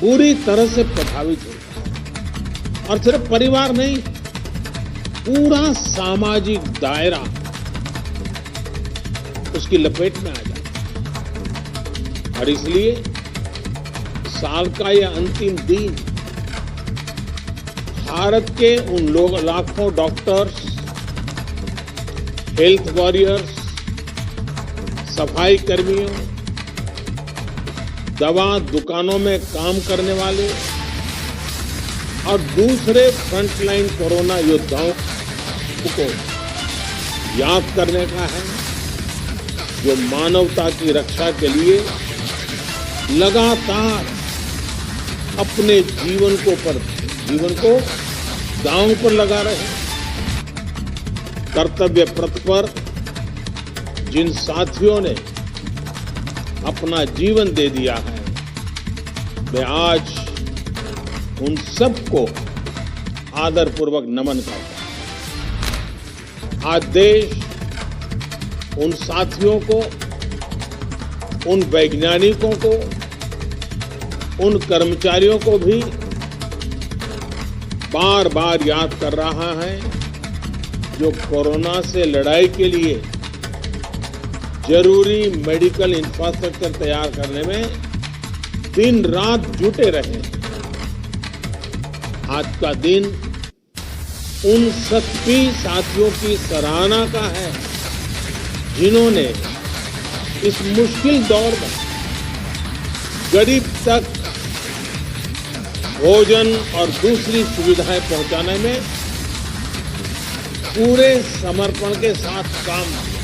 बुरी तरह से प्रभावित होता है और सिर्फ परिवार नहीं, पूरा सामाजिक दायरा उसकी लपेट में आ जाता है। और इसलिए साल का यह अंतिम दिन भारत के उन लोग लाखों डॉक्टर्स, हेल्थ वॉरियर्स, सफाई कर्मियों, दवा दुकानों में काम करने वाले और दूसरे फ्रंटलाइन कोरोना योद्धाओं को याद करने का है, जो मानवता की रक्षा के लिए लगातार अपने जीवन को दांव पर लगा रहे हैं। कर्तव्य पथ पर जिन साथियों ने अपना जीवन दे दिया है, मैं आज उन सबको आदरपूर्वक नमन करता हूं। आज देश उन साथियों को, उन वैज्ञानिकों को, उन कर्मचारियों को भी बार बार याद कर रहा है, जो कोरोना से लड़ाई के लिए जरूरी मेडिकल इंफ्रास्ट्रक्चर तैयार करने में दिन रात जुटे रहे। आज का दिन उन सभी साथियों की सराहना का है, जिन्होंने इस मुश्किल दौर में गरीब तक भोजन और दूसरी सुविधाएं पहुंचाने में पूरे समर्पण के साथ काम किया।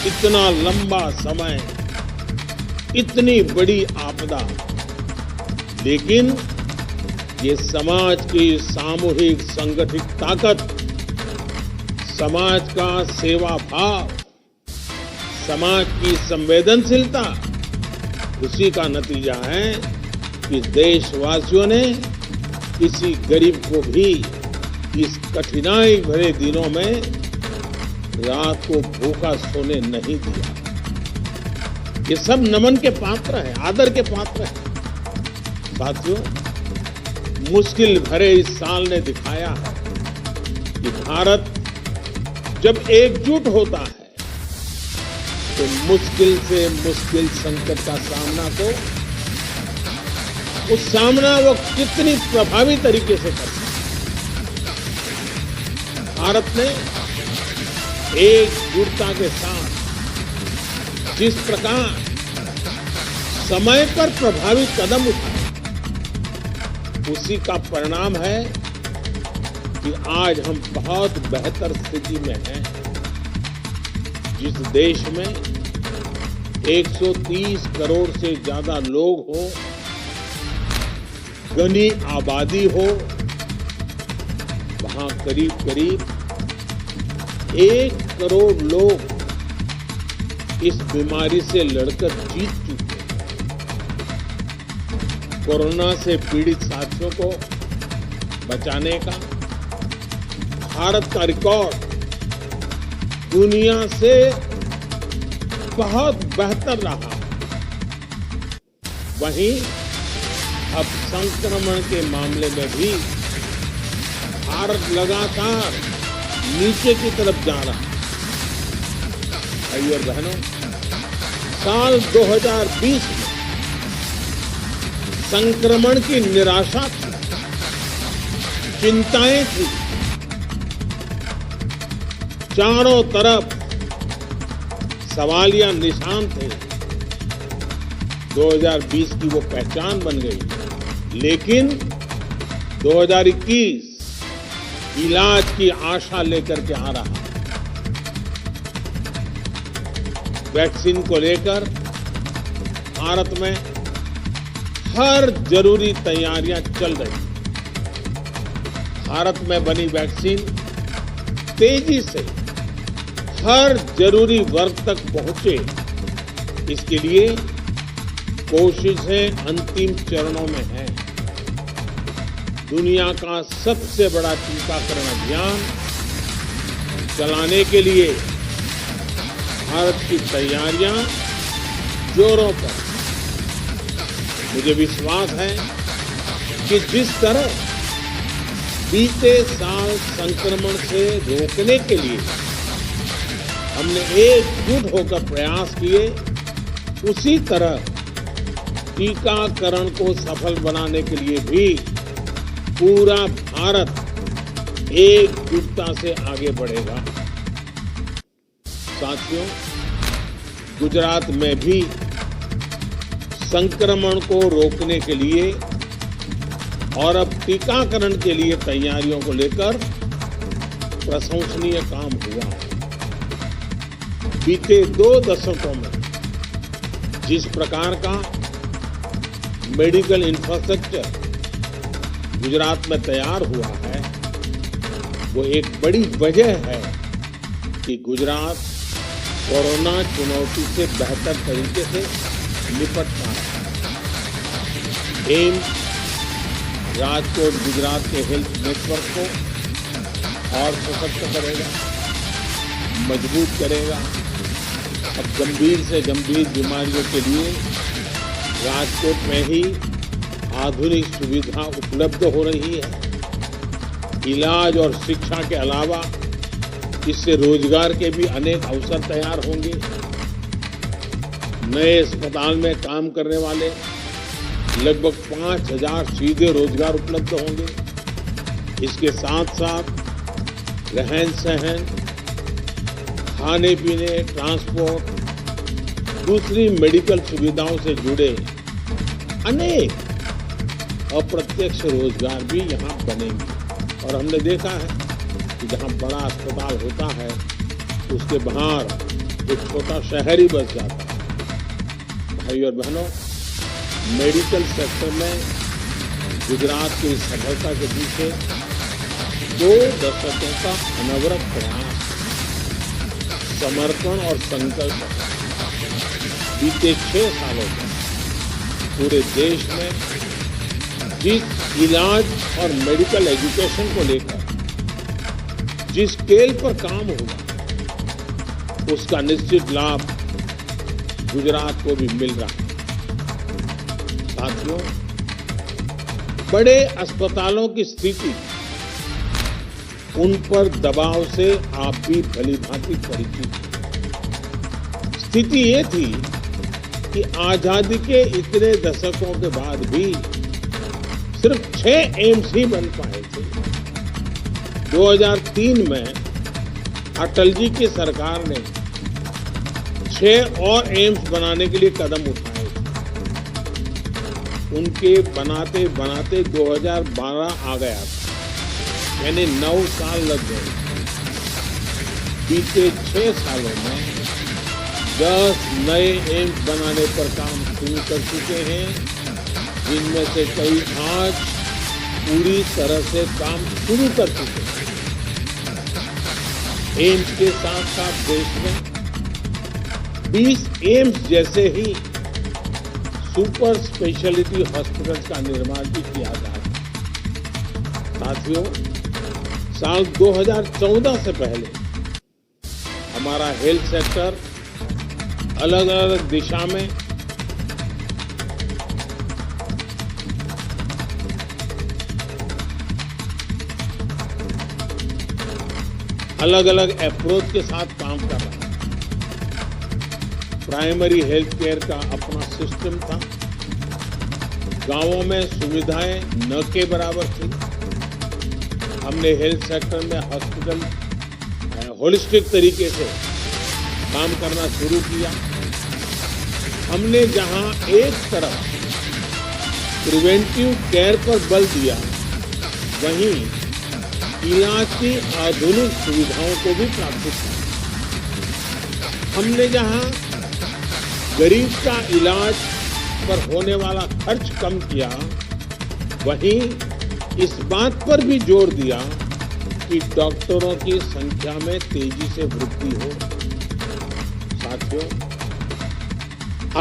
इतना लंबा समय, इतनी बड़ी आपदा, लेकिन ये समाज की सामूहिक संगठित ताकत, समाज का सेवा भाव, समाज की संवेदनशीलता, उसी का नतीजा है कि देशवासियों ने किसी गरीब को भी इस कठिनाई भरे दिनों में रात को भूखा सोने नहीं दिया। ये सब नमन के पात्र है, आदर के पात्र है। साथियों, मुश्किल भरे इस साल ने दिखाया है कि भारत जब एकजुट होता है तो मुश्किल से मुश्किल संकट का सामना वो कितनी प्रभावी तरीके से करता है। भारत ने एकजुटता के साथ जिस प्रकार समय पर प्रभावी कदम उठाए, उसी का परिणाम है कि आज हम बहुत बेहतर स्थिति में हैं। जिस देश में 130 करोड़ से ज्यादा लोग हो, घनी आबादी हो, वहां करीब करीब 1 करोड़ लोग इस बीमारी से लड़कर जीत चुके हैं। कोरोना से पीड़ित साथियों को बचाने का भारत का रिकॉर्ड दुनिया से बहुत बेहतर रहा। वहीं अब संक्रमण के मामले में भी भारत लगातार नीचे की तरफ जा रहा है। भाइयों और बहनों, साल 2020 में संक्रमण की निराशा थी, चिंताएं थी, चारों तरफ सवालिया निशान थे। 2020 की वो पहचान बन गई, लेकिन 2021 इलाज की आशा लेकर के आ रहा। वैक्सीन को लेकर भारत में हर जरूरी तैयारियां चल रही। भारत में बनी वैक्सीन तेजी से हर जरूरी वर्ग तक पहुंचे, इसके लिए कोशिशें अंतिम चरणों में हैं। दुनिया का सबसे बड़ा टीकाकरण अभियान चलाने के लिए भारत की तैयारियां जोरों पर। मुझे विश्वास है कि जिस तरह बीते साल संक्रमण से रोकने के लिए हमने एकजुट होकर प्रयास किए, उसी तरह टीकाकरण को सफल बनाने के लिए भी पूरा भारत एकजुटता से आगे बढ़ेगा। साथियों, गुजरात में भी संक्रमण को रोकने के लिए और अब टीकाकरण के लिए तैयारियों को लेकर प्रशंसनीय काम हुआ है। बीते 2 दशकों में जिस प्रकार का मेडिकल इंफ्रास्ट्रक्चर गुजरात में तैयार हुआ है, वो एक बड़ी वजह है कि गुजरात कोरोना चुनौती से बेहतर तरीके से निपट पा रहा है। एम्स राजकोट गुजरात के हेल्थ नेटवर्क को और सशक्त करेगा, मजबूत करेगा। अब गंभीर से गंभीर बीमारियों के लिए राजकोट में ही आधुनिक सुविधा उपलब्ध हो रही है। इलाज और शिक्षा के अलावा इससे रोजगार के भी अनेक अवसर तैयार होंगे। नए अस्पताल में काम करने वाले लगभग 5,000 सीधे रोजगार उपलब्ध होंगे। इसके साथ साथ रहन सहन, खाने पीने, ट्रांसपोर्ट, दूसरी मेडिकल सुविधाओं से जुड़े अनेक अप्रत्यक्ष रोजगार भी यहाँ बनेंगे। और हमने देखा है कि जहाँ बड़ा अस्पताल होता है उसके बाहर एक छोटा शहर ही बस जाता है। भाई और बहनों, मेडिकल सेक्टर में गुजरात की सफलता के पीछे 2 दशकों का अनवरत प्रयास, समर्पण और संकल्प है। बीते 6 सालों में पूरे देश में जिस इलाज और मेडिकल एजुकेशन को लेकर जिस स्केल पर काम हुआ, उसका निश्चित लाभ गुजरात को भी मिल रहा है। साथियों, बड़े अस्पतालों की स्थिति, उन पर दबाव से आप भी भलीभांति परिचित हैं। स्थिति ये थी कि आजादी के इतने दशकों के बाद भी सिर्फ 6 एम्स ही बन पाए थे। 2003 में अटल जी की सरकार ने 6 और एम्स बनाने के लिए कदम उठाए। उनके बनाते बनाते 2012 आ गया था, यानी 9 साल लग गए। बीते 6 सालों में 10 नए एम्स बनाने पर काम शुरू कर चुके हैं, जिनमें से कई आज पूरी तरह से काम शुरू कर चुके हैं। एम्स के साथ साथ देश में 20 एम्स जैसे ही सुपर स्पेशलिटी हॉस्पिटल्स का निर्माण भी किया जा रहा है। साथियों, साल 2014 से पहले हमारा हेल्थ सेक्टर अलग अलग दिशा में अलग अलग अप्रोच के साथ काम कर रहा है। प्राइमरी हेल्थ केयर का अपना सिस्टम था। गांवों में सुविधाएं न के बराबर थी। हमने हेल्थ सेक्टर में हॉस्पिटल होलिस्टिक तरीके से काम करना शुरू किया। हमने जहां एक तरफ प्रिवेंटिव केयर पर बल दिया, वहीं इलाज की आधुनिक सुविधाओं को भी प्राथमिकता दी। हमने जहां गरीब का इलाज पर होने वाला खर्च कम किया, वहीं इस बात पर भी जोर दिया कि डॉक्टरों की संख्या में तेजी से वृद्धि हो। साथियों,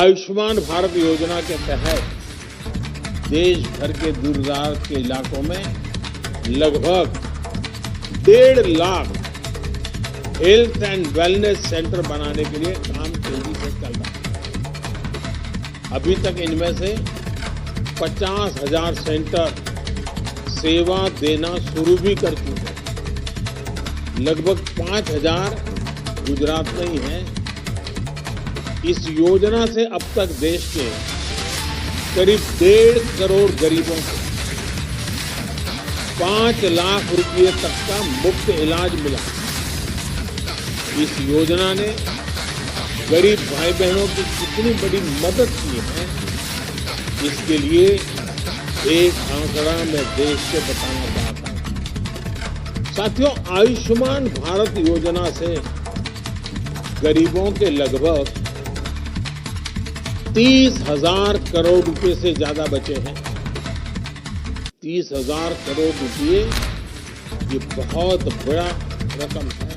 आयुष्मान भारत योजना के तहत देश भर के दूर-दराज के इलाकों में लगभग 1.5 lakh health and wellness centre बनाने के लिए काम तेजी से चल रहा है। अभी तक इनमें से 50,000 सेंटर सेवा देना शुरू भी कर चुके हैं। लगभग 5,000 गुजरात में ही हैं। इस योजना से अब तक देश के करीब 1.5 करोड़ गरीबों को 5 लाख रुपए तक का मुफ्त इलाज मिला। इस योजना ने गरीब भाई बहनों की कितनी बड़ी मदद की है, इसके लिए एक आंकड़ा मैं देश को बताना चाहता हूं। साथियों, आयुष्मान भारत योजना से गरीबों के लगभग 30,000 करोड़ रुपए से ज्यादा बचे हैं। 30,000 करोड़ रुपए, ये बहुत बड़ा रकम है।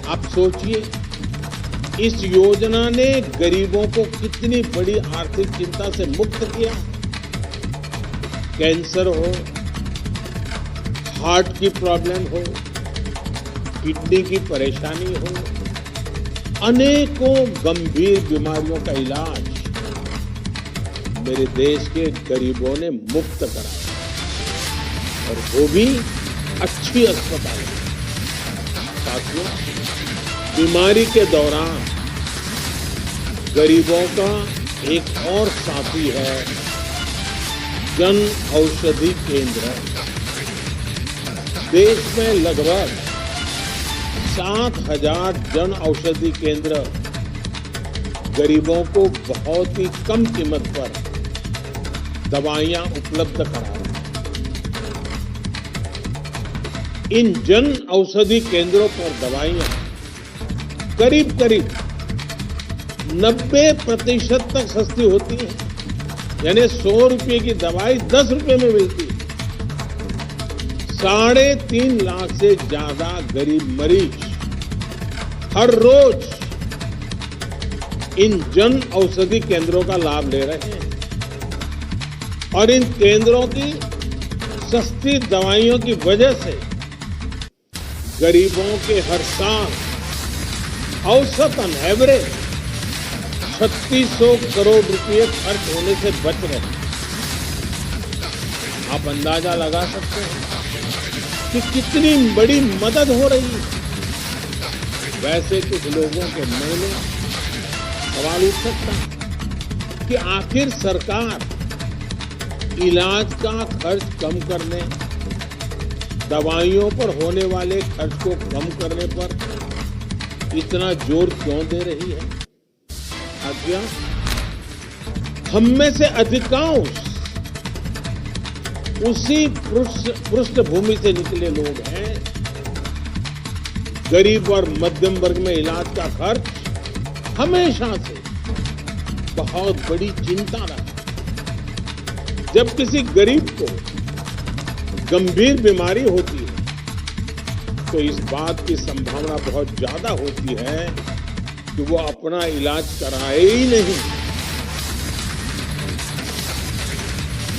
आप सोचिए, इस योजना ने गरीबों को कितनी बड़ी आर्थिक चिंता से मुक्त किया। कैंसर हो, हार्ट की प्रॉब्लम हो, किडनी की परेशानी हो, अनेकों गंभीर बीमारियों का इलाज मेरे देश के गरीबों ने मुफ्त कराया, और वो भी अच्छी अस्पताल में। साथियों, बीमारी के दौरान गरीबों का एक और साथी है जन औषधि केंद्र। देश में लगभग 7,000 जन औषधि केंद्र गरीबों को बहुत ही कम कीमत पर दवाइयां उपलब्ध करा रहे हैं। इन जन औषधि केंद्रों पर दवाइयां करीब 90% तक सस्ती होती है। यानी 100 रुपए की दवाई 10 रुपए में मिलती है। 3.5 लाख से ज्यादा गरीब मरीज हर रोज इन जन औषधि केंद्रों का लाभ ले रहे हैं, और इन केंद्रों की सस्ती दवाइयों की वजह से गरीबों के हर साल औसतन एवरेज 3600 करोड़ रुपए खर्च होने से बच रहे हैं। आप अंदाजा लगा सकते हैं कि कितनी बड़ी मदद हो रही है। वैसे कुछ लोगों के मन में सवाल उठ सकता है कि आखिर सरकार इलाज का खर्च कम करने, दवाइयों पर होने वाले खर्च को कम करने पर इतना जोर क्यों दे रही है? साथियों, हम में से अधिकांश उसी पृष्ठभूमि से निकले लोग हैं। गरीब और मध्यम वर्ग में इलाज का खर्च हमेशा से बहुत बड़ी चिंता रहा। जब किसी गरीब को गंभीर बीमारी होती है तो इस बात की संभावना बहुत ज्यादा होती है कि वो अपना इलाज कराए ही नहीं।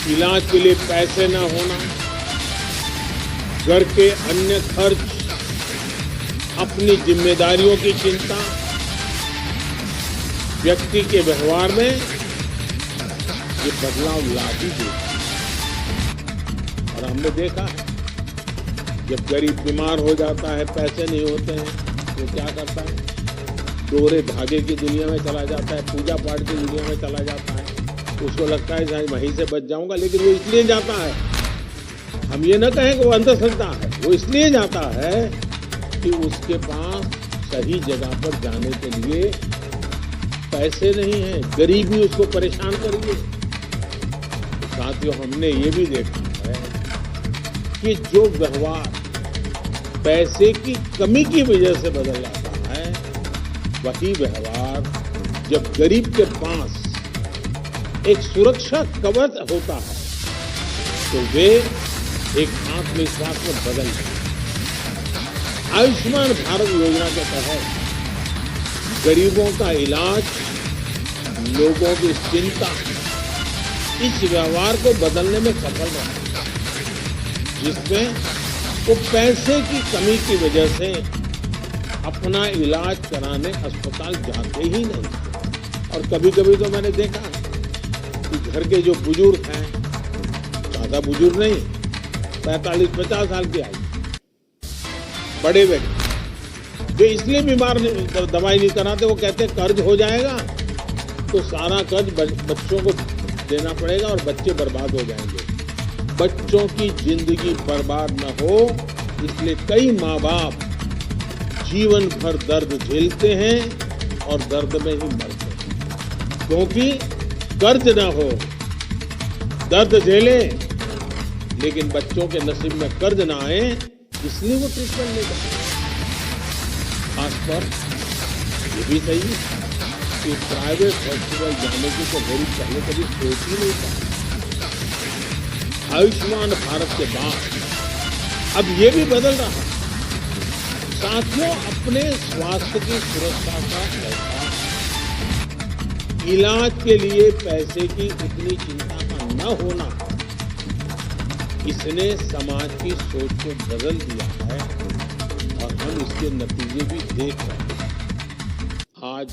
इलाज के लिए पैसे न होना, घर के अन्य खर्च, अपनी जिम्मेदारियों की चिंता, व्यक्ति के व्यवहार में ये बदलाव ला ही देता है। और हमने देखा है, जब गरीब बीमार हो जाता है, पैसे नहीं होते हैं, वो क्या करता है? दोहरे धागे की दुनिया में चला जाता है, पूजा पाठ की दुनिया में चला जाता है। उसको लगता है शायद वहीं से बच जाऊंगा, लेकिन वो इसलिए जाता है, हम ये ना कहें कि वो अंधश्रद्धा है, वो इसलिए जाता है कि उसके पास सही जगह पर जाने के लिए पैसे नहीं हैं, गरीबी उसको परेशान कर रही है। साथियों, हमने ये भी देखा है कि जो व्यवहार पैसे की कमी की वजह से बदल जाता है, वही व्यवहार जब गरीब के पास एक सुरक्षा कवच होता है तो वे एक आत्मविश्वास में बदल जाते हैं। आयुष्मान भारत योजना के तहत गरीबों का इलाज, लोगों की चिंता इस व्यवहार को बदलने में सफल रहा, जिसमें वो पैसे की कमी की वजह से अपना इलाज कराने अस्पताल जाते ही नहीं। और कभी कभी तो मैंने देखा कि घर के जो बुजुर्ग हैं, ज्यादा बुजुर्ग नहीं, 45-50 साल की आयु, बड़े व्यक्ति जो इसलिए बीमार नहीं, दवाई नहीं कराते, वो कहते कर्ज हो जाएगा तो सारा कर्ज बच्चों को देना पड़ेगा और बच्चे बर्बाद हो जाएंगे। बच्चों की जिंदगी बर्बाद न हो, इसलिए कई माँ बाप जीवन भर दर्द झेलते हैं और दर्द में ही मरते हैं। क्योंकि कर्ज न हो, दर्द झेले, लेकिन बच्चों के नसीब में कर्ज ना आए, इसलिए वो ट्रीटमेंट नहीं करते। खासकर ये भी सही है कि प्राइवेट हॉस्पिटल जाने की तो गरीब पहले कभी सोच ही नहीं पाया। आयुष्मान भारत के बाद अब ये भी बदल रहा है। साथियों, अपने स्वास्थ्य की सुरक्षा का एहसास, इलाज के लिए पैसे की उतनी चिंता का न होना, इसने समाज की सोच को बदल दिया है और हम इसके नतीजे भी देख रहे हैं। आज